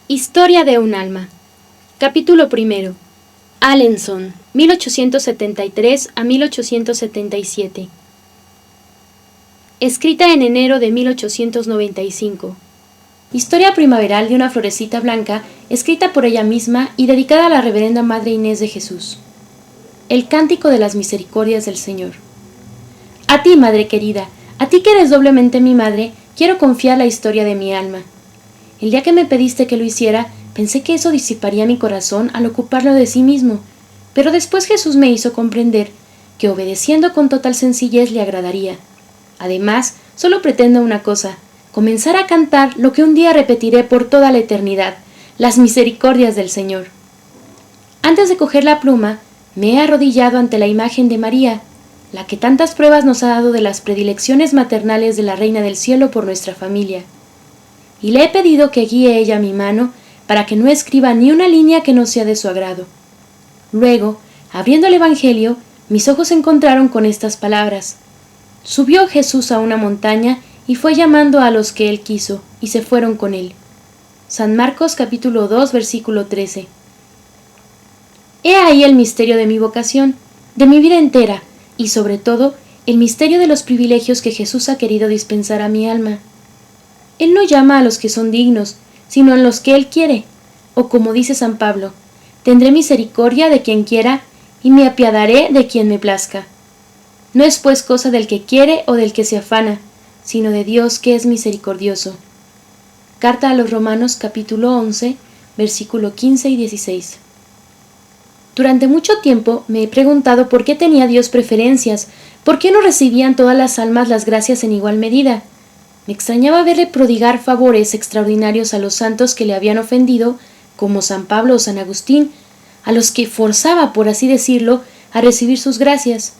Historia de un alma. Capítulo primero. Alençon, 1873 a 1877. Escrita en enero de 1895. Historia primaveral de una florecita blanca, escrita por ella misma y dedicada a la Reverenda Madre Inés de Jesús. El cántico de las misericordias del Señor. A ti, madre querida, a ti que eres doblemente mi madre, quiero confiar la historia de mi alma. El día que me pediste que lo hiciera, pensé que eso disiparía mi corazón al ocuparlo de sí mismo, pero después Jesús me hizo comprender que obedeciendo con total sencillez le agradaría. Además, solo pretendo una cosa: comenzar a cantar lo que un día repetiré por toda la eternidad, las misericordias del Señor. Antes de coger la pluma, me he arrodillado ante la imagen de María, la que tantas pruebas nos ha dado de las predilecciones maternales de la Reina del Cielo por nuestra familia. Y le he pedido que guíe ella mi mano para que no escriba ni una línea que no sea de su agrado. Luego, abriendo el Evangelio, mis ojos se encontraron con estas palabras: Subió Jesús a una montaña y fue llamando a los que él quiso, y se fueron con él. San Marcos capítulo 2, versículo 13. He ahí el misterio de mi vocación, de mi vida entera, y sobre todo, el misterio de los privilegios que Jesús ha querido dispensar a mi alma. Él no llama a los que son dignos, sino a los que Él quiere, o como dice San Pablo: tendré misericordia de quien quiera, y me apiadaré de quien me plazca. No es pues cosa del que quiere o del que se afana, sino de Dios que es misericordioso. Carta a los Romanos capítulo 11, versículo 15 y 16. Durante mucho tiempo me he preguntado por qué tenía Dios preferencias, por qué no recibían todas las almas las gracias en igual medida. Me extrañaba verle prodigar favores extraordinarios a los santos que le habían ofendido, como San Pablo o San Agustín, a los que forzaba, por así decirlo, a recibir sus gracias.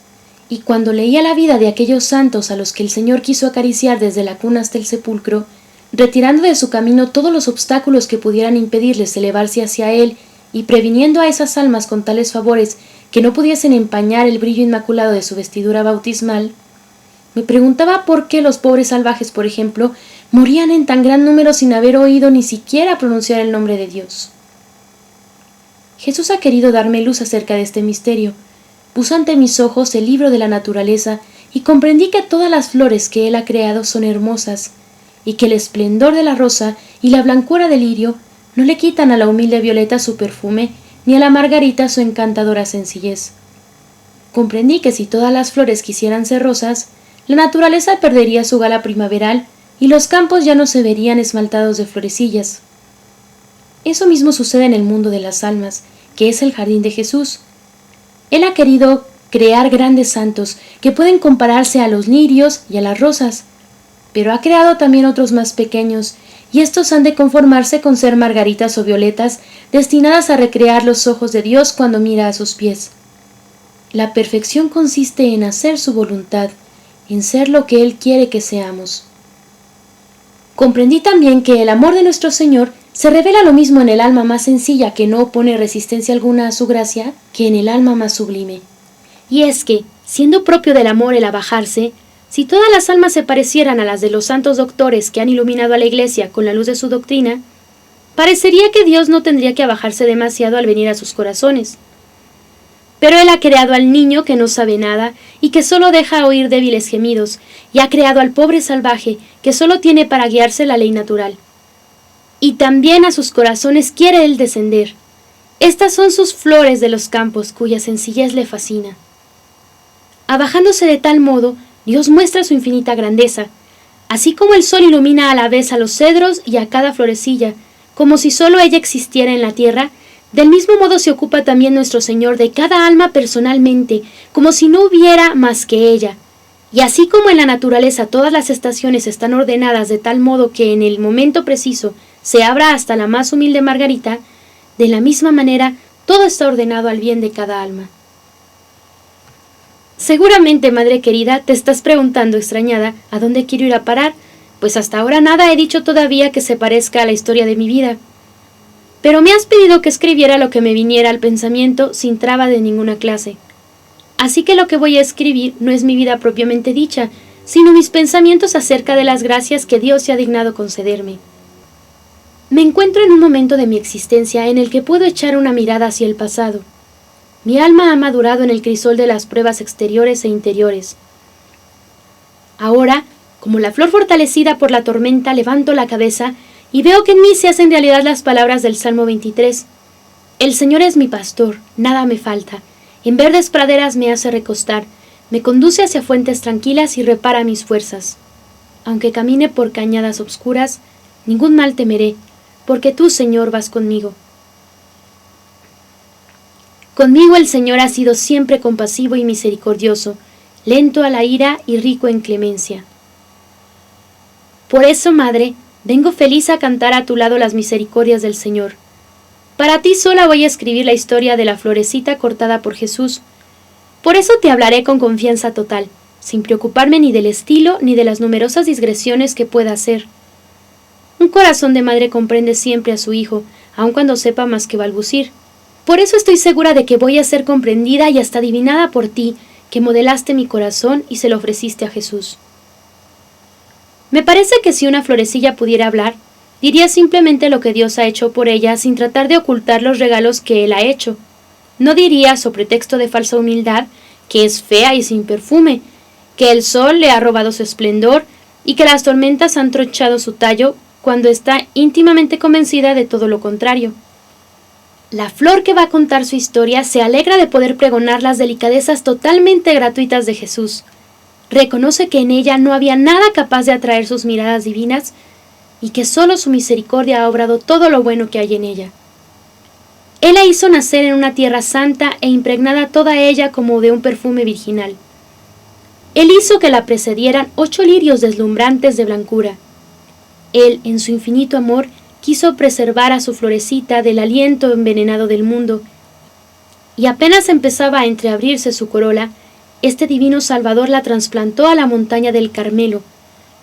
Y cuando leía la vida de aquellos santos a los que el Señor quiso acariciar desde la cuna hasta el sepulcro, retirando de su camino todos los obstáculos que pudieran impedirles elevarse hacia Él y previniendo a esas almas con tales favores que no pudiesen empañar el brillo inmaculado de su vestidura bautismal, me preguntaba por qué los pobres salvajes, por ejemplo, morían en tan gran número sin haber oído ni siquiera pronunciar el nombre de Dios. Jesús ha querido darme luz acerca de este misterio. Puso ante mis ojos el libro de la naturaleza y comprendí que todas las flores que Él ha creado son hermosas, y que el esplendor de la rosa y la blancura del lirio no le quitan a la humilde violeta su perfume, ni a la margarita su encantadora sencillez. Comprendí que si todas las flores quisieran ser rosas, la naturaleza perdería su gala primaveral y los campos ya no se verían esmaltados de florecillas. Eso mismo sucede en el mundo de las almas, que es el jardín de Jesús. Él ha querido crear grandes santos que pueden compararse a los lirios y a las rosas, pero ha creado también otros más pequeños, y estos han de conformarse con ser margaritas o violetas destinadas a recrear los ojos de Dios cuando mira a sus pies. La perfección consiste en hacer su voluntad, en ser lo que Él quiere que seamos. Comprendí también que el amor de nuestro Señor se revela lo mismo en el alma más sencilla, que no opone resistencia alguna a su gracia, que en el alma más sublime. Y es que, siendo propio del amor el abajarse, si todas las almas se parecieran a las de los santos doctores que han iluminado a la Iglesia con la luz de su doctrina, parecería que Dios no tendría que abajarse demasiado al venir a sus corazones. Pero Él ha creado al niño que no sabe nada y que solo deja oír débiles gemidos, y ha creado al pobre salvaje que solo tiene para guiarse la ley natural. Y también a sus corazones quiere Él descender. Estas son sus flores de los campos, cuya sencillez le fascina. Abajándose de tal modo, Dios muestra su infinita grandeza, así como el sol ilumina a la vez a los cedros y a cada florecilla, como si solo ella existiera en la tierra. Del mismo modo se ocupa también nuestro Señor de cada alma personalmente, como si no hubiera más que ella. Y así como en la naturaleza todas las estaciones están ordenadas de tal modo que en el momento preciso se abra hasta la más humilde margarita, de la misma manera todo está ordenado al bien de cada alma. Seguramente, madre querida, te estás preguntando extrañada a dónde quiero ir a parar, pues hasta ahora nada he dicho todavía que se parezca a la historia de mi vida. Pero me has pedido que escribiera lo que me viniera al pensamiento sin traba de ninguna clase. Así que lo que voy a escribir no es mi vida propiamente dicha, sino mis pensamientos acerca de las gracias que Dios se ha dignado concederme. Me encuentro en un momento de mi existencia en el que puedo echar una mirada hacia el pasado. Mi alma ha madurado en el crisol de las pruebas exteriores e interiores. Ahora, como la flor fortalecida por la tormenta, levanto la cabeza y veo que en mí se hacen realidad las palabras del Salmo 23. El Señor es mi pastor, nada me falta. En verdes praderas me hace recostar, me conduce hacia fuentes tranquilas y repara mis fuerzas. Aunque camine por cañadas obscuras, ningún mal temeré, porque tú, Señor, vas conmigo. Conmigo el Señor ha sido siempre compasivo y misericordioso, lento a la ira y rico en clemencia. Por eso, Madre, vengo feliz a cantar a tu lado las misericordias del Señor. Para ti sola voy a escribir la historia de la florecita cortada por Jesús. Por eso te hablaré con confianza total, sin preocuparme ni del estilo ni de las numerosas digresiones que pueda hacer. Un corazón de madre comprende siempre a su hijo, aun cuando sepa más que balbucir. Por eso estoy segura de que voy a ser comprendida y hasta adivinada por ti, que modelaste mi corazón y se lo ofreciste a Jesús. Me parece que si una florecilla pudiera hablar, diría simplemente lo que Dios ha hecho por ella sin tratar de ocultar los regalos que Él ha hecho. No diría, sobre pretexto de falsa humildad, que es fea y sin perfume, que el sol le ha robado su esplendor y que las tormentas han tronchado su tallo, cuando está íntimamente convencida de todo lo contrario. La flor que va a contar su historia se alegra de poder pregonar las delicadezas totalmente gratuitas de Jesús. Reconoce que en ella no había nada capaz de atraer sus miradas divinas y que solo su misericordia ha obrado todo lo bueno que hay en ella. Él la hizo nacer en una tierra santa e impregnada toda ella como de un perfume virginal. Él hizo que la precedieran 8 lirios deslumbrantes de blancura. Él, en su infinito amor, quiso preservar a su florecita del aliento envenenado del mundo, y apenas empezaba a entreabrirse su corola, este divino Salvador la trasplantó a la montaña del Carmelo,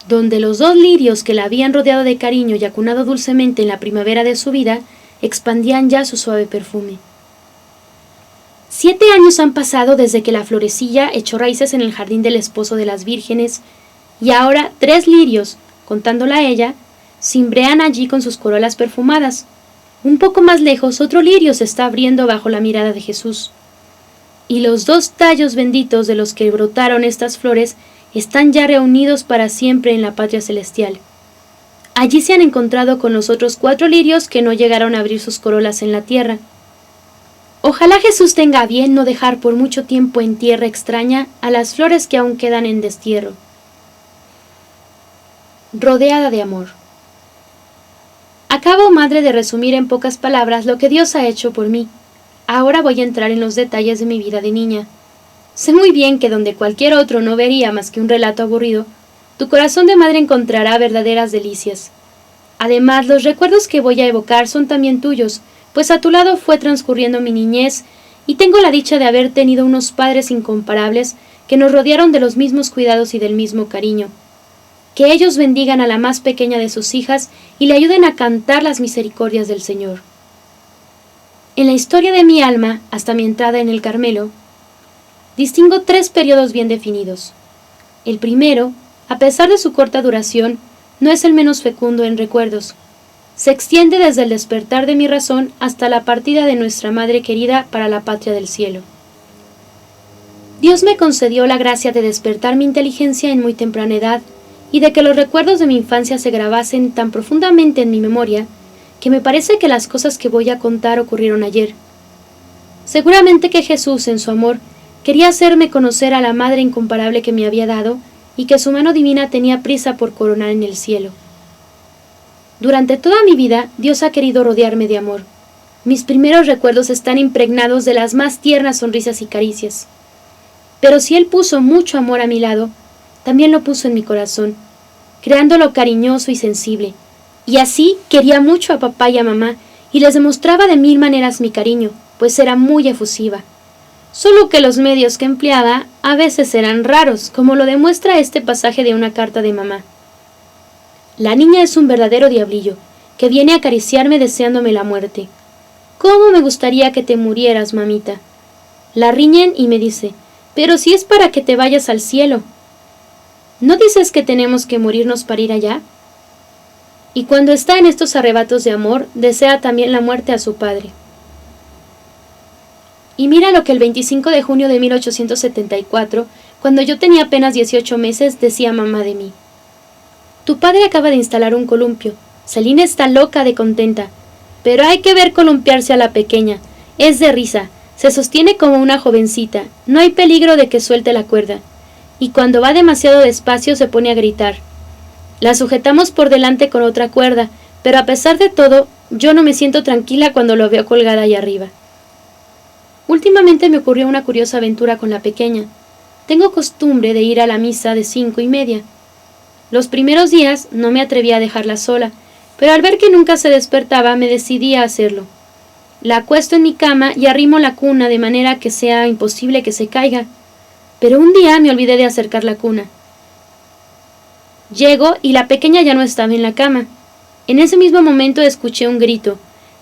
donde los 2 lirios que la habían rodeado de cariño y acunado dulcemente en la primavera de su vida, expandían ya su suave perfume. 7 años han pasado desde que la florecilla echó raíces en el jardín del esposo de las vírgenes, y ahora 3 lirios, contándola a ella, cimbrean allí con sus corolas perfumadas. Un poco más lejos otro lirio se está abriendo bajo la mirada de Jesús. Y los 2 tallos benditos de los que brotaron estas flores están ya reunidos para siempre en la patria celestial. Allí se han encontrado con los otros 4 lirios que no llegaron a abrir sus corolas en la tierra. Ojalá Jesús tenga a bien no dejar por mucho tiempo en tierra extraña a las flores que aún quedan en destierro. Rodeada de amor. Acabo, madre, de resumir en pocas palabras lo que Dios ha hecho por mí. Ahora voy a entrar en los detalles de mi vida de niña. Sé muy bien que donde cualquier otro no vería más que un relato aburrido, tu corazón de madre encontrará verdaderas delicias. Además, los recuerdos que voy a evocar son también tuyos, pues a tu lado fue transcurriendo mi niñez y tengo la dicha de haber tenido unos padres incomparables que nos rodearon de los mismos cuidados y del mismo cariño. Que ellos bendigan a la más pequeña de sus hijas y le ayuden a cantar las misericordias del Señor. En la historia de mi alma, hasta mi entrada en el Carmelo, distingo 3 periodos bien definidos. El primero, a pesar de su corta duración, no es el menos fecundo en recuerdos. Se extiende desde el despertar de mi razón hasta la partida de nuestra Madre querida para la patria del cielo. Dios me concedió la gracia de despertar mi inteligencia en muy temprana edad y de que los recuerdos de mi infancia se grabasen tan profundamente en mi memoria que me parece que las cosas que voy a contar ocurrieron ayer. Seguramente que Jesús, en su amor, quería hacerme conocer a la Madre incomparable que me había dado y que su mano divina tenía prisa por coronar en el cielo. Durante toda mi vida, Dios ha querido rodearme de amor. Mis primeros recuerdos están impregnados de las más tiernas sonrisas y caricias. Pero si Él puso mucho amor a mi lado, también lo puso en mi corazón, creándolo cariñoso y sensible. Y así quería mucho a papá y a mamá, y les demostraba de 1000 maneras mi cariño, pues era muy efusiva. Solo que los medios que empleaba a veces eran raros, como lo demuestra este pasaje de una carta de mamá. La niña es un verdadero diablillo, que viene a acariciarme deseándome la muerte. ¿Cómo me gustaría que te murieras, mamita? La riñen y me dice, pero si es para que te vayas al cielo. ¿No dices que tenemos que morirnos para ir allá? y cuando está en estos arrebatos de amor, desea también la muerte a su padre. Y mira lo que el 25 de junio de 1874, cuando yo tenía apenas 18 meses, decía mamá de mí. Tu padre acaba de instalar un columpio. Celina está loca de contenta. Pero hay que ver columpiarse a la pequeña. Es de risa. Se sostiene como una jovencita. No hay peligro de que suelte la cuerda. Y cuando va demasiado despacio se pone a gritar. La sujetamos por delante con otra cuerda, pero a pesar de todo, yo no me siento tranquila cuando lo veo colgada ahí arriba. Últimamente me ocurrió una curiosa aventura con la pequeña. Tengo costumbre de ir a la misa de 5:30. Los primeros días no me atrevía a dejarla sola, pero al ver que nunca se despertaba me decidí a hacerlo. La acuesto en mi cama y arrimo la cuna de manera que sea imposible que se caiga. Pero un día me olvidé de acercar la cuna. Llego y la pequeña ya no estaba en la cama. En ese mismo momento escuché un grito.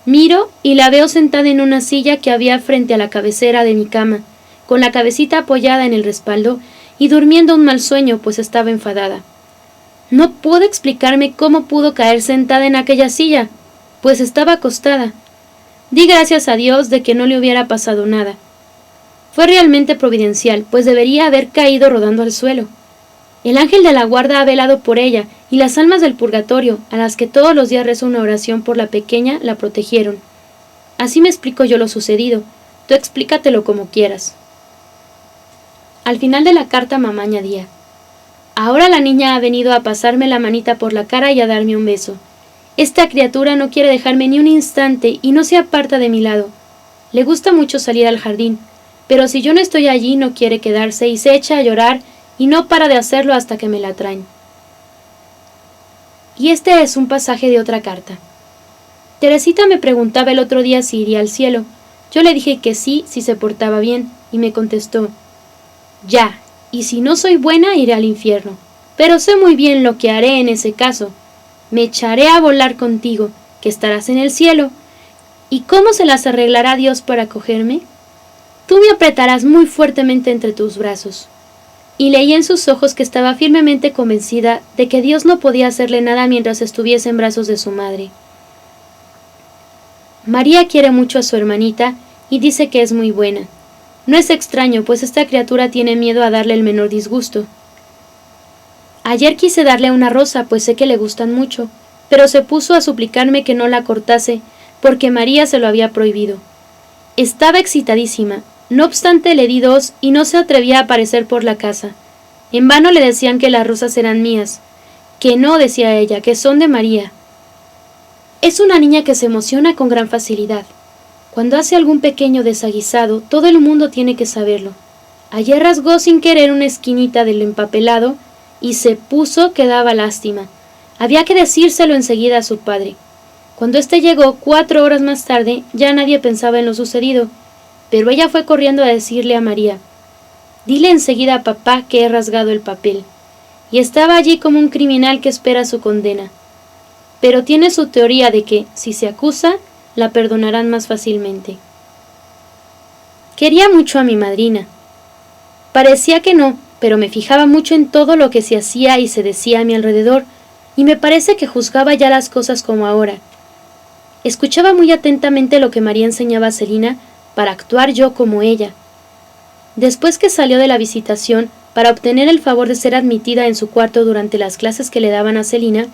Miro y la veo sentada en una silla que había frente a la cabecera de mi cama, con la cabecita apoyada en el respaldo y durmiendo un mal sueño, pues estaba enfadada. No puedo explicarme cómo pudo caer sentada en aquella silla, pues estaba acostada. Di gracias a Dios de que no le hubiera pasado nada. Fue realmente providencial, pues debería haber caído rodando al suelo. El ángel de la guarda ha velado por ella, y las almas del purgatorio, a las que todos los días rezo una oración por la pequeña, la protegieron. Así me explico yo lo sucedido. Tú explícatelo como quieras. Al final de la carta mamá añadía: ahora la niña ha venido a pasarme la manita por la cara y a darme un beso. Esta criatura no quiere dejarme ni un instante y no se aparta de mi lado. Le gusta mucho salir al jardín, pero si yo no estoy allí no quiere quedarse y se echa a llorar y no para de hacerlo hasta que me la traen. Y este es un pasaje de otra carta. Teresita me preguntaba el otro día si iría al cielo. Yo le dije que sí, si se portaba bien, y me contestó: ya, y si no soy buena iré al infierno. Pero sé muy bien lo que haré en ese caso. Me echaré a volar contigo, que estarás en el cielo. ¿Y cómo se las arreglará Dios para cogerme? Tú me apretarás muy fuertemente entre tus brazos. Y leí en sus ojos que estaba firmemente convencida de que Dios no podía hacerle nada mientras estuviese en brazos de su madre. María quiere mucho a su hermanita y dice que es muy buena. No es extraño, pues esta criatura tiene miedo a darle el menor disgusto. Ayer quise darle una rosa, pues sé que le gustan mucho, pero se puso a suplicarme que no la cortase, porque María se lo había prohibido. Estaba excitadísima. No obstante le di 2 y no se atrevía a aparecer por la casa. En vano le decían que las rosas eran mías. Que no, decía ella, que son de María. Es una niña que se emociona con gran facilidad. Cuando hace algún pequeño desaguisado, todo el mundo tiene que saberlo. Ayer rasgó sin querer una esquinita del empapelado y se puso que daba lástima. Había que decírselo enseguida a su padre. Cuando éste llegó 4 horas más tarde, ya nadie pensaba en lo sucedido. Pero ella fue corriendo a decirle a María: dile enseguida a papá que he rasgado el papel. Y estaba allí como un criminal que espera su condena. Pero tiene su teoría de que, si se acusa, la perdonarán más fácilmente. Quería mucho a mi madrina. Parecía que no, pero me fijaba mucho en todo lo que se hacía y se decía a mi alrededor, y me parece que juzgaba ya las cosas como ahora. Escuchaba muy atentamente lo que María enseñaba a Celina, para actuar yo como ella. Después que salió de la visitación, para obtener el favor de ser admitida en su cuarto durante las clases que le daban a Celina,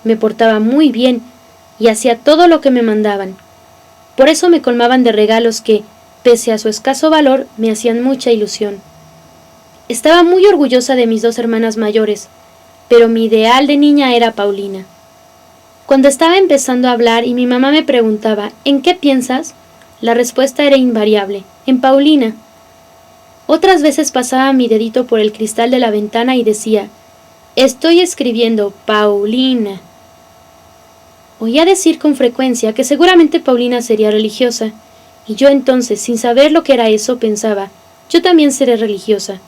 me portaba muy bien y hacía todo lo que me mandaban. Por eso me colmaban de regalos que, pese a su escaso valor, me hacían mucha ilusión. Estaba muy orgullosa de mis 2 hermanas mayores, pero mi ideal de niña era Paulina. Cuando estaba empezando a hablar y mi mamá me preguntaba: ¿en qué piensas?, la respuesta era invariable: en Paulina. Otras veces pasaba mi dedito por el cristal de la ventana y decía: estoy escribiendo Paulina. Oía decir con frecuencia que seguramente Paulina sería religiosa, y yo entonces, sin saber lo que era eso, pensaba: yo también seré religiosa.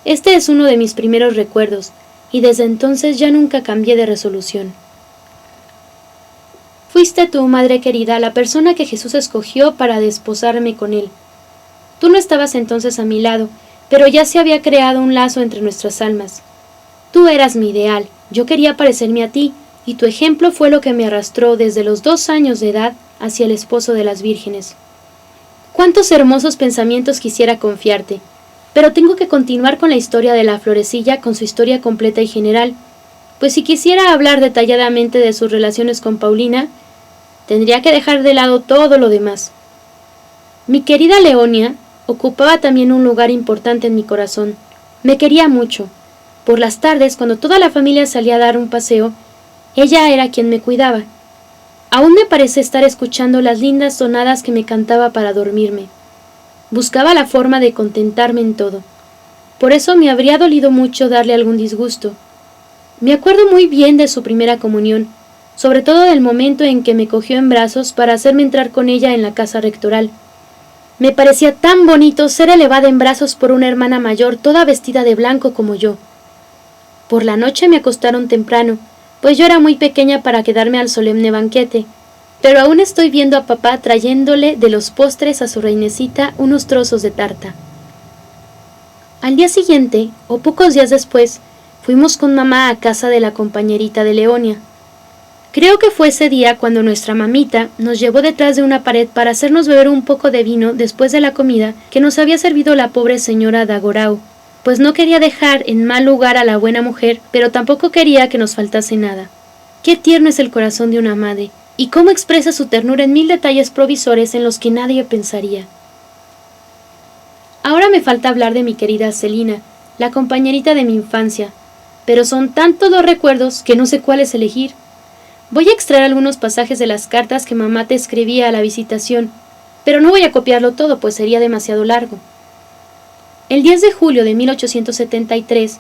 Este es uno de mis primeros recuerdos, y desde entonces ya nunca cambié de resolución. Fuiste tú, madre querida, la persona que Jesús escogió para desposarme con él. Tú no estabas entonces a mi lado, pero ya se había creado un lazo entre nuestras almas. Tú eras mi ideal, yo quería parecerme a ti, y tu ejemplo fue lo que me arrastró desde los 2 años de edad hacia el esposo de las vírgenes. Cuántos hermosos pensamientos quisiera confiarte, pero tengo que continuar con la historia de la florecilla con su historia completa y general, pues si quisiera hablar detalladamente de sus relaciones con Paulina, tendría que dejar de lado todo lo demás. Mi querida Leonia ocupaba también un lugar importante en mi corazón. Me quería mucho. Por las tardes, cuando toda la familia salía a dar un paseo, ella era quien me cuidaba. Aún me parece estar escuchando las lindas tonadas que me cantaba para dormirme. Buscaba la forma de contentarme en todo. Por eso me habría dolido mucho darle algún disgusto. Me acuerdo muy bien de su primera comunión, sobre todo del momento en que me cogió en brazos para hacerme entrar con ella en la casa rectoral. Me parecía tan bonito ser elevada en brazos por una hermana mayor toda vestida de blanco como yo. Por la noche me acostaron temprano, pues yo era muy pequeña para quedarme al solemne banquete, pero aún estoy viendo a papá trayéndole de los postres a su reinecita unos trozos de tarta. Al día siguiente, o pocos días después, fuimos con mamá a casa de la compañerita de Leonia. Creo que fue ese día cuando nuestra mamita nos llevó detrás de una pared para hacernos beber un poco de vino después de la comida que nos había servido la pobre señora Dagorau, pues no quería dejar en mal lugar a la buena mujer, pero tampoco quería que nos faltase nada. Qué tierno es el corazón de una madre, y cómo expresa su ternura en 1000 detalles provisores en los que nadie pensaría. Ahora me falta hablar de mi querida Celina, la compañerita de mi infancia, pero son tantos los recuerdos que no sé cuáles elegir. Voy a extraer algunos pasajes de las cartas que mamá te escribía a la visitación, pero no voy a copiarlo todo, pues sería demasiado largo. El 10 de julio de 1873,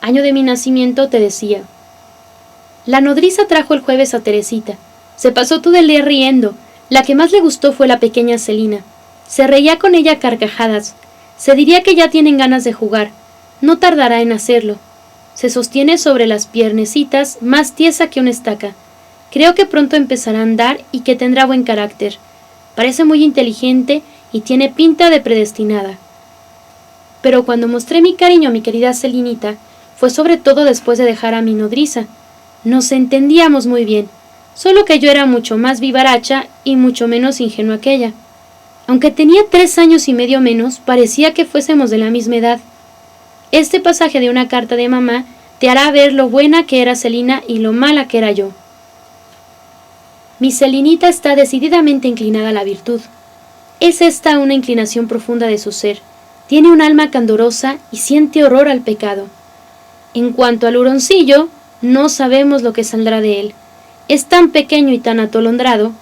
año de mi nacimiento, te decía: la nodriza trajo el jueves a Teresita. Se pasó todo el día riendo. La que más le gustó fue la pequeña Celina. Se reía con ella a carcajadas. Se diría que ya tienen ganas de jugar. No tardará en hacerlo. Se sostiene sobre las piernecitas, más tiesa que una estaca. Creo que pronto empezará a andar y que tendrá buen carácter. Parece muy inteligente y tiene pinta de predestinada. Pero cuando mostré mi cariño a mi querida Celinita, fue sobre todo después de dejar a mi nodriza. Nos entendíamos muy bien, solo que yo era mucho más vivaracha y mucho menos ingenua que ella. Aunque tenía 3 años y medio menos, parecía que fuésemos de la misma edad. Este pasaje de una carta de mamá te hará ver lo buena que era Celina y lo mala que era yo. Mi Celinita está decididamente inclinada a la virtud. Es esta una inclinación profunda de su ser. Tiene un alma candorosa y siente horror al pecado. En cuanto al huroncillo, no sabemos lo que saldrá de él. Es tan pequeño y tan atolondrado.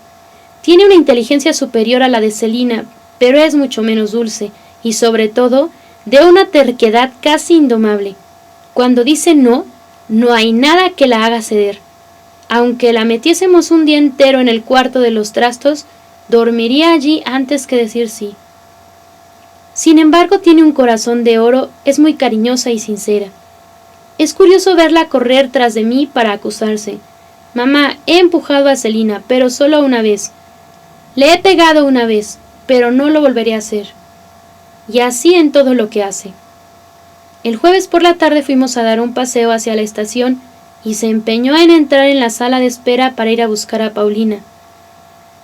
Tiene una inteligencia superior a la de Celina, pero es mucho menos dulce, y sobre todo, de una terquedad casi indomable. Cuando dice no, no hay nada que la haga ceder. Aunque la metiésemos un día entero en el cuarto de los trastos, dormiría allí antes que decir sí. Sin embargo, tiene un corazón de oro, es muy cariñosa y sincera. Es curioso verla correr tras de mí para acusarse. Mamá, he empujado a Celina, pero solo una vez. Le he pegado una vez, pero no lo volveré a hacer. Y así en todo lo que hace. El jueves por la tarde fuimos a dar un paseo hacia la estación y se empeñó en entrar en la sala de espera para ir a buscar a Paulina.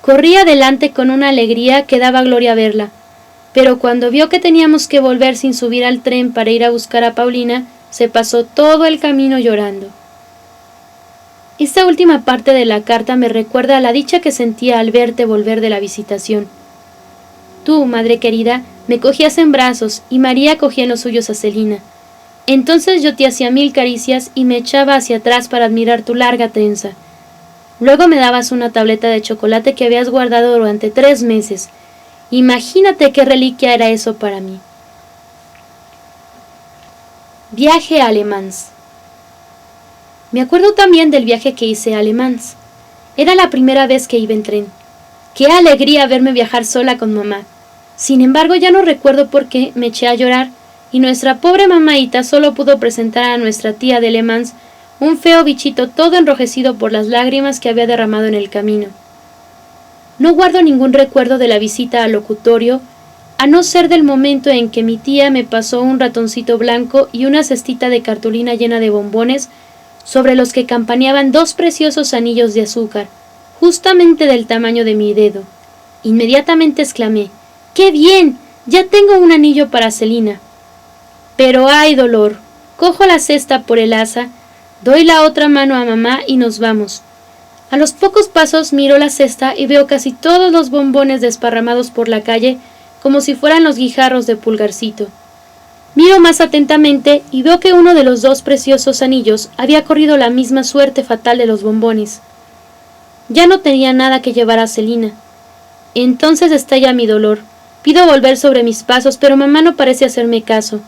Corría adelante con una alegría que daba gloria verla, pero cuando vio que teníamos que volver sin subir al tren para ir a buscar a Paulina, se pasó todo el camino llorando. Esta última parte de la carta me recuerda a la dicha que sentía al verte volver de la visitación. Tú, madre querida, me cogías en brazos y María cogía en los suyos a Celina. Entonces yo te hacía 1000 caricias y me echaba hacia atrás para admirar tu larga trenza. Luego me dabas una tableta de chocolate que habías guardado durante 3 meses. Imagínate qué reliquia era eso para mí. Viaje a Le Mans. Me acuerdo también del viaje que hice a Le Mans. Era la primera vez que iba en tren. Qué alegría verme viajar sola con mamá. Sin embargo, ya no recuerdo por qué me eché a llorar, y nuestra pobre mamaíta solo pudo presentar a nuestra tía de Le Mans un feo bichito todo enrojecido por las lágrimas que había derramado en el camino. No guardo ningún recuerdo de la visita al locutorio, a no ser del momento en que mi tía me pasó un ratoncito blanco y una cestita de cartulina llena de bombones sobre los que campaneaban dos preciosos anillos de azúcar, justamente del tamaño de mi dedo. Inmediatamente exclamé: ¡qué bien! Ya tengo un anillo para Celina. Pero ¡ay, dolor! Cojo la cesta por el asa, doy la otra mano a mamá y nos vamos. A los pocos pasos miro la cesta y veo casi todos los bombones desparramados por la calle, como si fueran los guijarros de Pulgarcito. Miro más atentamente y veo que uno de los dos preciosos anillos había corrido la misma suerte fatal de los bombones. Ya no tenía nada que llevar a Celina. Entonces estalla mi dolor. Pido volver sobre mis pasos, pero mamá no parece hacerme caso.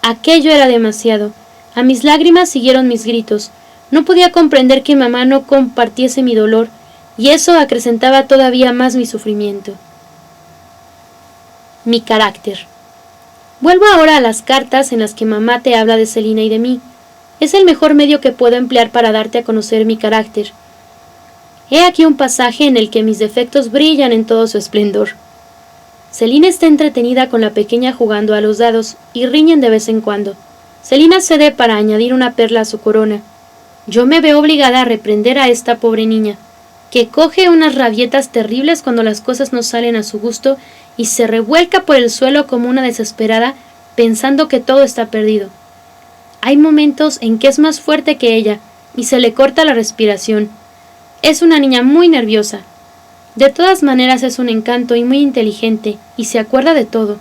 Aquello era demasiado. A mis lágrimas siguieron mis gritos. No podía comprender que mamá no compartiese mi dolor, y eso acrecentaba todavía más mi sufrimiento. Mi carácter. Vuelvo ahora a las cartas en las que mamá te habla de Celina y de mí. Es el mejor medio que puedo emplear para darte a conocer mi carácter. He aquí un pasaje en el que mis defectos brillan en todo su esplendor. Celina está entretenida con la pequeña jugando a los dados y riñen de vez en cuando. Celina cede para añadir una perla a su corona. Yo me veo obligada a reprender a esta pobre niña, que coge unas rabietas terribles cuando las cosas no salen a su gusto y se revuelca por el suelo como una desesperada, pensando que todo está perdido. Hay momentos en que es más fuerte que ella y se le corta la respiración. Es una niña muy nerviosa. De todas maneras es un encanto y muy inteligente, y se acuerda de todo.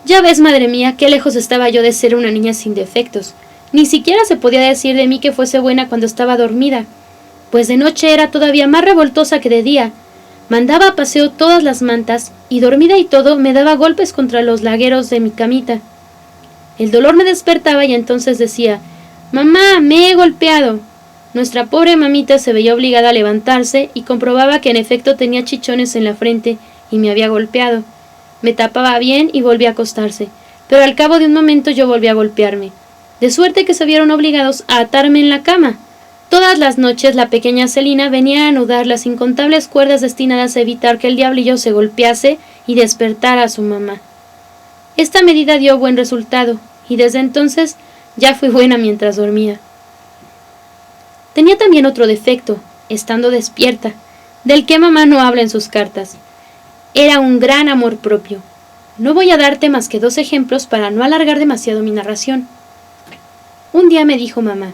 Ya ves, madre mía, qué lejos estaba yo de ser una niña sin defectos. Ni siquiera se podía decir de mí que fuese buena cuando estaba dormida, pues de noche era todavía más revoltosa que de día. Mandaba a paseo todas las mantas, y dormida y todo me daba golpes contra los lagueros de mi camita. El dolor me despertaba y entonces decía: «Mamá, me he golpeado». Nuestra pobre mamita se veía obligada a levantarse y comprobaba que en efecto tenía chichones en la frente y me había golpeado. Me tapaba bien y volvía a acostarse, pero al cabo de un momento yo volví a golpearme, de suerte que se vieron obligados a atarme en la cama. Todas las noches la pequeña Celina venía a anudar las incontables cuerdas destinadas a evitar que el diablillo se golpease y despertara a su mamá. Esta medida dio buen resultado, y desde entonces ya fui buena mientras dormía. Tenía también otro defecto, estando despierta, del que mamá no habla en sus cartas. Era un gran amor propio. No voy a darte más que 2 ejemplos para no alargar demasiado mi narración. Un día me dijo mamá: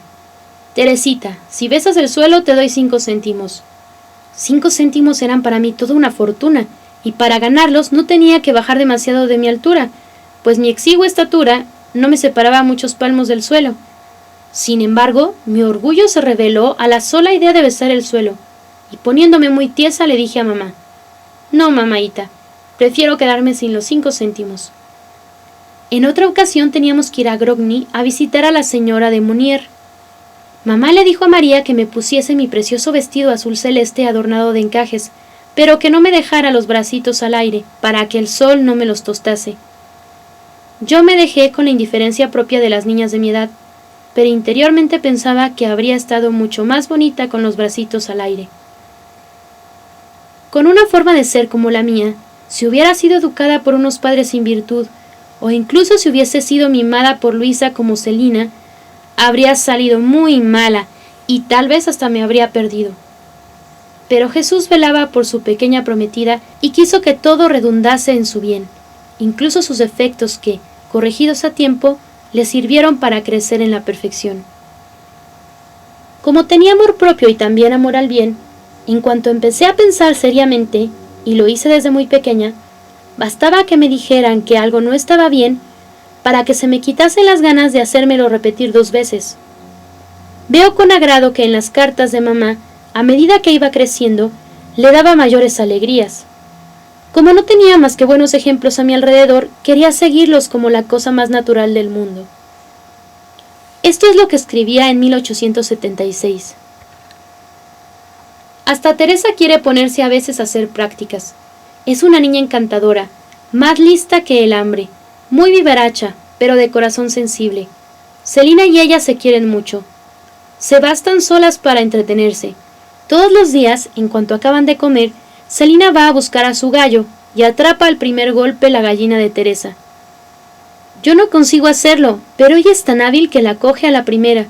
«Teresita, si besas el suelo te doy 5 céntimos». 5 céntimos eran para mí toda una fortuna, y para ganarlos no tenía que bajar demasiado de mi altura, pues mi exigua estatura no me separaba muchos palmos del suelo. Sin embargo, mi orgullo se rebeló a la sola idea de besar el suelo, y poniéndome muy tiesa le dije a mamá: «No, mamaíta, prefiero quedarme sin los 5 céntimos». En otra ocasión teníamos que ir a Grogny a visitar a la señora de Monier. Mamá le dijo a María que me pusiese mi precioso vestido azul celeste adornado de encajes, pero que no me dejara los bracitos al aire, para que el sol no me los tostase. Yo me dejé con la indiferencia propia de las niñas de mi edad, pero interiormente pensaba que habría estado mucho más bonita con los bracitos al aire. Con una forma de ser como la mía, si hubiera sido educada por unos padres sin virtud, o incluso si hubiese sido mimada por Luisa como Celina, habría salido muy mala y tal vez hasta me habría perdido. Pero Jesús velaba por su pequeña prometida y quiso que todo redundase en su bien, incluso sus defectos que, corregidos a tiempo, le sirvieron para crecer en la perfección. Como tenía amor propio y también amor al bien, en cuanto empecé a pensar seriamente, y lo hice desde muy pequeña, bastaba que me dijeran que algo no estaba bien para que se me quitasen las ganas de hacérmelo repetir 2 veces. Veo con agrado que en las cartas de mamá, a medida que iba creciendo, le daba mayores alegrías. Como no tenía más que buenos ejemplos a mi alrededor, quería seguirlos como la cosa más natural del mundo. Esto es lo que escribía en 1876. Hasta Teresa quiere ponerse a veces a hacer prácticas. Es una niña encantadora, más lista que el hambre, muy vivaracha, pero de corazón sensible. Celina y ella se quieren mucho. Se bastan solas para entretenerse. Todos los días, en cuanto acaban de comer, Celina va a buscar a su gallo y atrapa al primer golpe la gallina de Teresa. Yo no consigo hacerlo, pero ella es tan hábil que la coge a la primera.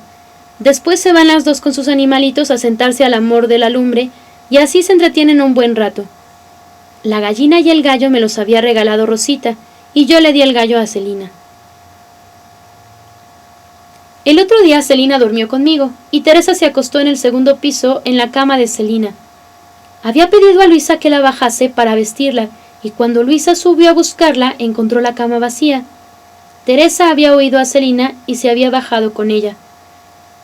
Después se van las dos con sus animalitos a sentarse al amor de la lumbre y así se entretienen un buen rato. La gallina y el gallo me los había regalado Rosita y yo le di el gallo a Celina. El otro día Celina durmió conmigo y Teresa se acostó en el segundo piso en la cama de Celina. Había pedido a Luisa que la bajase para vestirla y cuando Luisa subió a buscarla encontró la cama vacía. Teresa había oído a Celina y se había bajado con ella.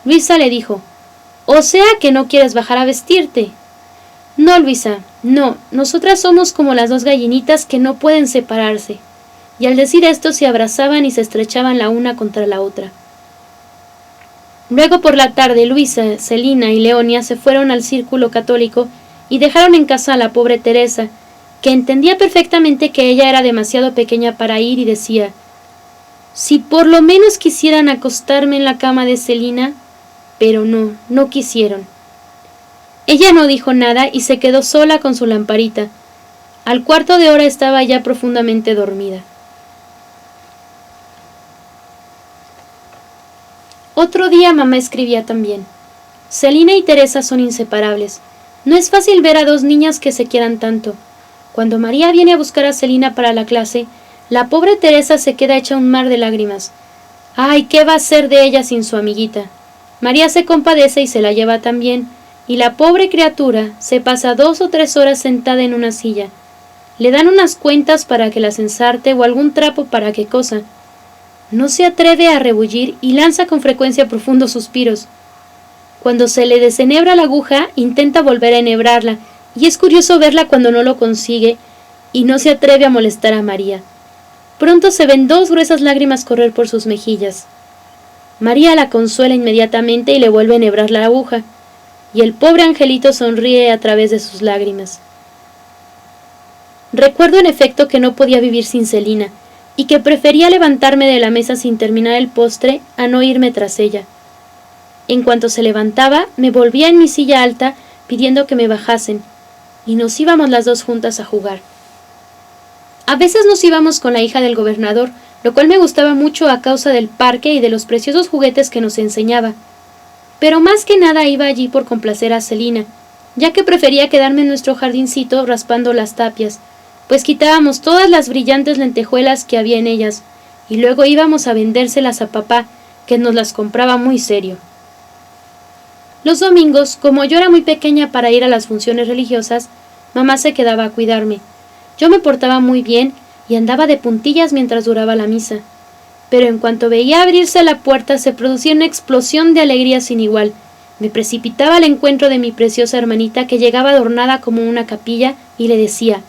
Luisa le dijo: «O sea que no quieres bajar a vestirte». «No, Luisa, no, nosotras somos como las dos gallinitas que no pueden separarse». Y al decir esto se abrazaban y se estrechaban la una contra la otra. Luego por la tarde Luisa, Celina y Leonia se fueron al círculo católico y dejaron en casa a la pobre Teresa, que entendía perfectamente que ella era demasiado pequeña para ir y decía: «Si por lo menos quisieran acostarme en la cama de Celina», pero no quisieron. Ella no dijo nada y se quedó sola con su lamparita. Al cuarto de hora estaba ya profundamente dormida. Otro día mamá escribía también: «Celina y Teresa son inseparables. No es fácil ver a dos niñas que se quieran tanto. Cuando María viene a buscar a Celina para la clase, la pobre Teresa se queda hecha un mar de lágrimas. ¡Ay, qué va a ser de ella sin su amiguita!» María se compadece y se la lleva también, y la pobre criatura se pasa 2 o 3 horas sentada en una silla. Le dan unas cuentas para que las ensarte o algún trapo para que cosa. No se atreve a rebullir y lanza con frecuencia profundos suspiros. Cuando se le desenhebra la aguja, intenta volver a enhebrarla, y es curioso verla cuando no lo consigue, y no se atreve a molestar a María. Pronto se ven 2 gruesas lágrimas correr por sus mejillas. María la consuela inmediatamente y le vuelve a enhebrar la aguja, y el pobre angelito sonríe a través de sus lágrimas. Recuerdo en efecto que no podía vivir sin Celina, y que prefería levantarme de la mesa sin terminar el postre a no irme tras ella. En cuanto se levantaba, me volvía en mi silla alta pidiendo que me bajasen, y nos íbamos las dos juntas a jugar. A veces nos íbamos con la hija del gobernador, lo cual me gustaba mucho a causa del parque y de los preciosos juguetes que nos enseñaba. Pero más que nada iba allí por complacer a Celina, ya que prefería quedarme en nuestro jardincito raspando las tapias, pues quitábamos todas las brillantes lentejuelas que había en ellas, y luego íbamos a vendérselas a papá, que nos las compraba muy serio. Los domingos, como yo era muy pequeña para ir a las funciones religiosas, mamá se quedaba a cuidarme. Yo me portaba muy bien y andaba de puntillas mientras duraba la misa. Pero en cuanto veía abrirse la puerta se producía una explosión de alegría sin igual. Me precipitaba al encuentro de mi preciosa hermanita que llegaba adornada como una capilla y le decía: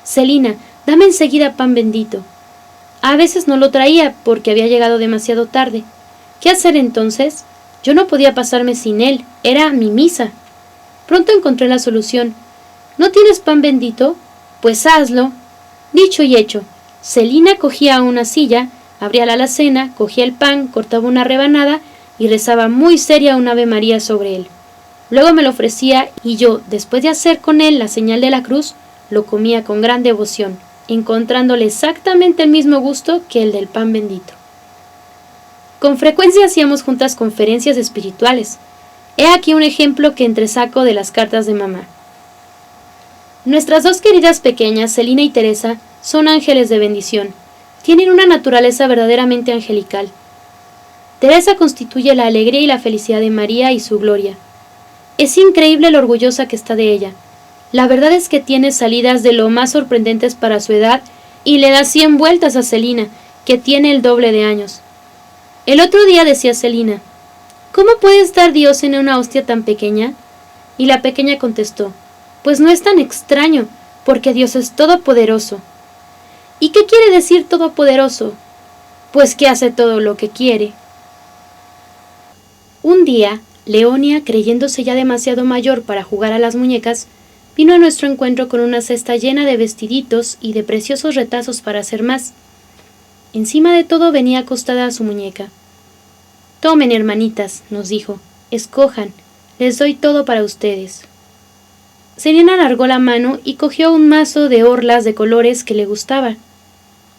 «Celina, dame enseguida pan bendito». A veces no lo traía porque había llegado demasiado tarde. ¿Qué hacer entonces? Yo no podía pasarme sin él, era mi misa. Pronto encontré la solución. ¿No tienes pan bendito? Pues hazlo. Dicho y hecho. Celina cogía una silla, abría la alacena, cogía el pan, cortaba una rebanada y rezaba muy seria un Ave María sobre él. Luego me lo ofrecía y yo, después de hacer con él la señal de la cruz, lo comía con gran devoción, encontrándole exactamente el mismo gusto que el del pan bendito. Con frecuencia hacíamos juntas conferencias espirituales. He aquí un ejemplo que entresaco de las cartas de mamá. Nuestras dos queridas pequeñas, Celina y Teresa, son ángeles de bendición. Tienen una naturaleza verdaderamente angelical. Teresa constituye la alegría y la felicidad de María y su gloria. Es increíble lo orgullosa que está de ella. La verdad es que tiene salidas de lo más sorprendentes para su edad y le da 100 vueltas a Celina, que tiene el doble de años. El otro día decía Celina: «¿Cómo puede estar Dios en una hostia tan pequeña?». Y la pequeña contestó: «Pues no es tan extraño, porque Dios es todopoderoso». ¿Y qué quiere decir todopoderoso? Pues que hace todo lo que quiere. Un día, Leonia, creyéndose ya demasiado mayor para jugar a las muñecas, vino a nuestro encuentro con una cesta llena de vestiditos y de preciosos retazos para hacer más. Encima de todo venía acostada a su muñeca. «Tomen, hermanitas», nos dijo, «escojan, les doy todo para ustedes». Celina alargó la mano y cogió un mazo de orlas de colores que le gustaba.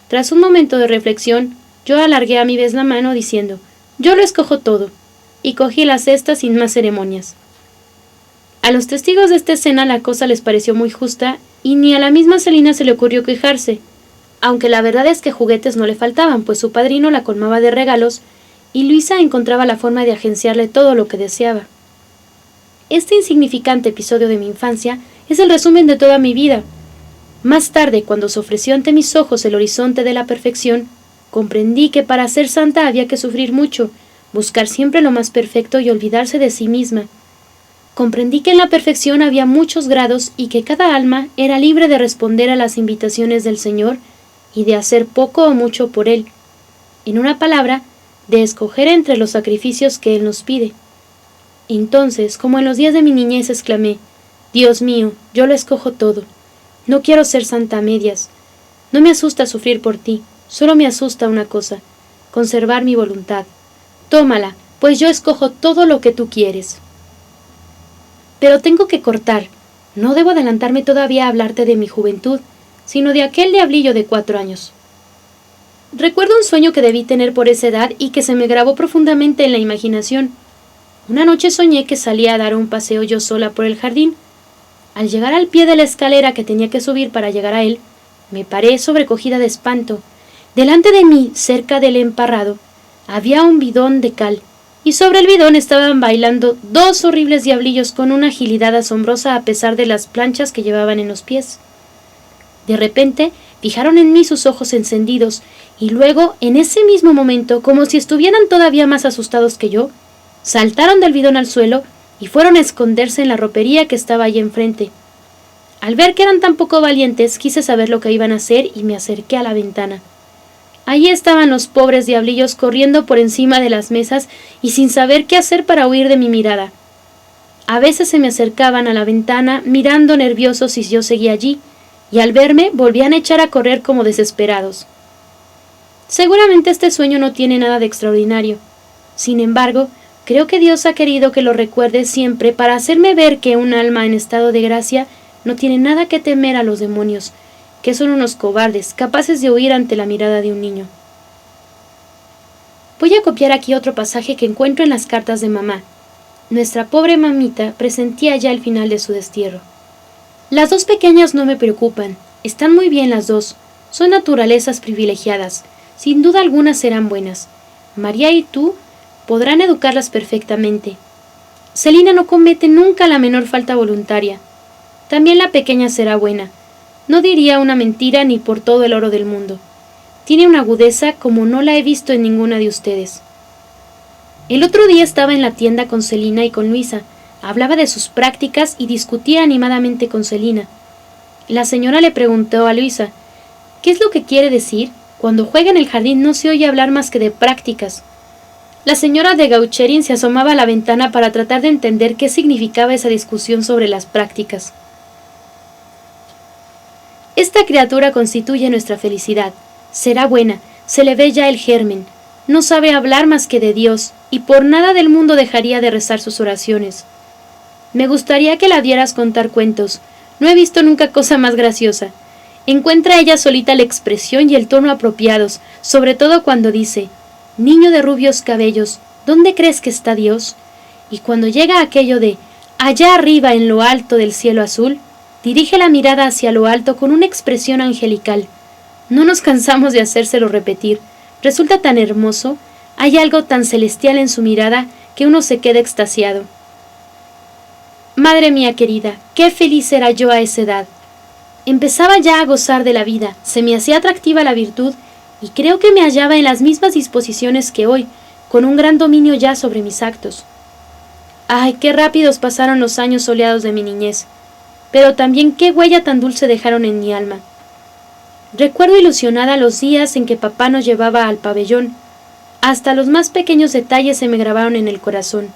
Tras un momento de reflexión, yo alargué a mi vez la mano diciendo: «Yo lo escojo todo». y cogí la cesta sin más ceremonias. A los testigos de esta escena la cosa les pareció muy justa y ni a la misma Celina se le ocurrió quejarse, aunque la verdad es que juguetes no le faltaban, pues su padrino la colmaba de regalos y Luisa encontraba la forma de agenciarle todo lo que deseaba. Este insignificante episodio de mi infancia es el resumen de toda mi vida. Más tarde, cuando se ofreció ante mis ojos el horizonte de la perfección, comprendí que para ser santa había que sufrir mucho, buscar siempre lo más perfecto y olvidarse de sí misma. Comprendí que en la perfección había muchos grados y que cada alma era libre de responder a las invitaciones del Señor y de hacer poco o mucho por Él. En una palabra, de escoger entre los sacrificios que Él nos pide. Entonces, como en los días de mi niñez, exclamé: Dios mío, yo lo escojo todo. No quiero ser santa a medias. No me asusta sufrir por ti, solo me asusta una cosa: conservar mi voluntad. Tómala, pues yo escojo todo lo que tú quieres. Pero tengo que cortar. No debo adelantarme todavía a hablarte de mi juventud, sino de aquel diablillo de 4 años. Recuerdo un sueño que debí tener por esa edad y que se me grabó profundamente en la imaginación. Una noche soñé que salía a dar un paseo yo sola por el jardín. Al llegar al pie de la escalera que tenía que subir para llegar a él, me paré sobrecogida de espanto. Delante de mí, cerca del emparrado, había un bidón de cal, y sobre el bidón estaban bailando 2 horribles diablillos con una agilidad asombrosa a pesar de las planchas que llevaban en los pies. De repente, fijaron en mí sus ojos encendidos, y luego, en ese mismo momento, como si estuvieran todavía más asustados que yo, saltaron del bidón al suelo y fueron a esconderse en la ropería que estaba allí enfrente. Al ver que eran tan poco valientes, quise saber lo que iban a hacer y me acerqué a la ventana. Allí estaban los pobres diablillos corriendo por encima de las mesas y sin saber qué hacer para huir de mi mirada. A veces se me acercaban a la ventana mirando nerviosos si yo seguía allí, y al verme volvían a echar a correr como desesperados. Seguramente este sueño no tiene nada de extraordinario. Sin embargo, creo que Dios ha querido que lo recuerde siempre para hacerme ver que un alma en estado de gracia no tiene nada que temer a los demonios, que son unos cobardes, capaces de huir ante la mirada de un niño. Voy a copiar aquí otro pasaje que encuentro en las cartas de mamá. Nuestra pobre mamita presentía ya el final de su destierro. Las 2 pequeñas no me preocupan, están muy bien las 2, son naturalezas privilegiadas, sin duda alguna serán buenas. María y tú podrán educarlas perfectamente. Celina no comete nunca la menor falta voluntaria. También la pequeña será buena. No diría una mentira ni por todo el oro del mundo. Tiene una agudeza como no la he visto en ninguna de ustedes. El otro día estaba en la tienda con Celina y con Luisa. Hablaba de sus prácticas y discutía animadamente con Celina. La señora le preguntó a Luisa: ¿qué es lo que quiere decir? Cuando juega en el jardín no se oye hablar más que de prácticas. La señora de Gaucherin se asomaba a la ventana para tratar de entender qué significaba esa discusión sobre las prácticas. Esta criatura constituye nuestra felicidad. Será buena, se le ve ya el germen. No sabe hablar más que de Dios, y por nada del mundo dejaría de rezar sus oraciones. Me gustaría que la vieras contar cuentos. No he visto nunca cosa más graciosa. Encuentra ella solita la expresión y el tono apropiados, sobre todo cuando dice: «Niño de rubios cabellos, ¿dónde crees que está Dios?». Y cuando llega aquello de «allá arriba en lo alto del cielo azul», dirige la mirada hacia lo alto con una expresión angelical. No nos cansamos de hacérselo repetir. Resulta tan hermoso, hay algo tan celestial en su mirada que uno se queda extasiado. Madre mía querida, qué feliz era yo a esa edad. Empezaba ya a gozar de la vida, se me hacía atractiva la virtud y creo que me hallaba en las mismas disposiciones que hoy, con un gran dominio ya sobre mis actos. Ay, qué rápidos pasaron los años soleados de mi niñez, pero también qué huella tan dulce dejaron en mi alma. Recuerdo ilusionada los días en que papá nos llevaba al pabellón. Hasta los más pequeños detalles se me grabaron en el corazón.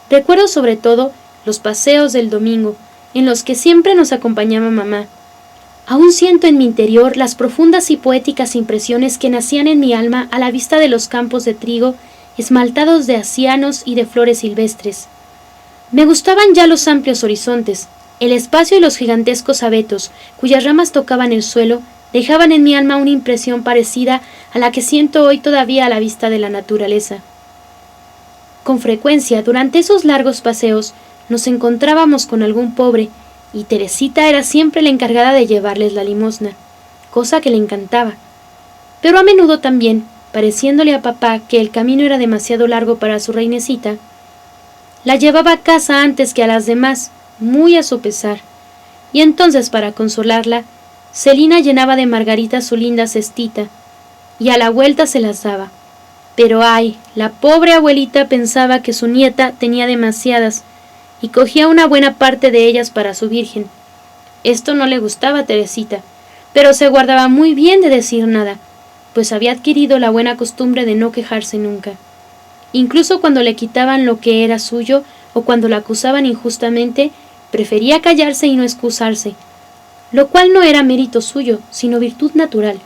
Recuerdo sobre todo los paseos del domingo, en los que siempre nos acompañaba mamá. Aún siento en mi interior las profundas y poéticas impresiones que nacían en mi alma a la vista de los campos de trigo esmaltados de acianos y de flores silvestres. Me gustaban ya los amplios horizontes, el espacio y los gigantescos abetos, cuyas ramas tocaban el suelo, dejaban en mi alma una impresión parecida a la que siento hoy todavía a la vista de la naturaleza. Con frecuencia, durante esos largos paseos, nos encontrábamos con algún pobre, y Teresita era siempre la encargada de llevarles la limosna, cosa que le encantaba. Pero a menudo también, pareciéndole a papá que el camino era demasiado largo para su reinecita, la llevaba a casa antes que a las demás, muy a su pesar, y entonces para consolarla, Celina llenaba de margaritas su linda cestita, y a la vuelta se las daba. Pero ay, la pobre abuelita pensaba que su nieta tenía demasiadas, y cogía una buena parte de ellas para su virgen. Esto no le gustaba a Teresita, pero se guardaba muy bien de decir nada, pues había adquirido la buena costumbre de no quejarse nunca. Incluso cuando le quitaban lo que era suyo o cuando la acusaban injustamente, prefería callarse y no excusarse, lo cual no era mérito suyo, sino virtud natural.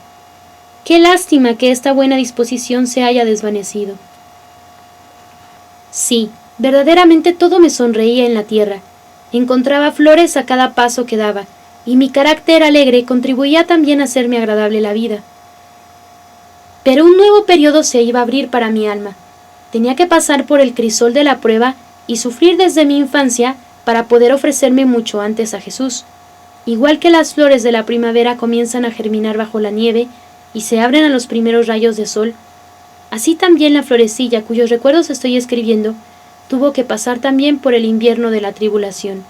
Qué lástima que esta buena disposición se haya desvanecido. Sí, verdaderamente todo me sonreía en la tierra. Encontraba flores a cada paso que daba, y mi carácter alegre contribuía también a hacerme agradable la vida. Pero un nuevo periodo se iba a abrir para mi alma. Tenía que pasar por el crisol de la prueba y sufrir desde mi infancia para poder ofrecerme mucho antes a Jesús. Igual que las flores de la primavera comienzan a germinar bajo la nieve y se abren a los primeros rayos de sol, así también la florecilla cuyos recuerdos estoy escribiendo tuvo que pasar también por el invierno de la tribulación.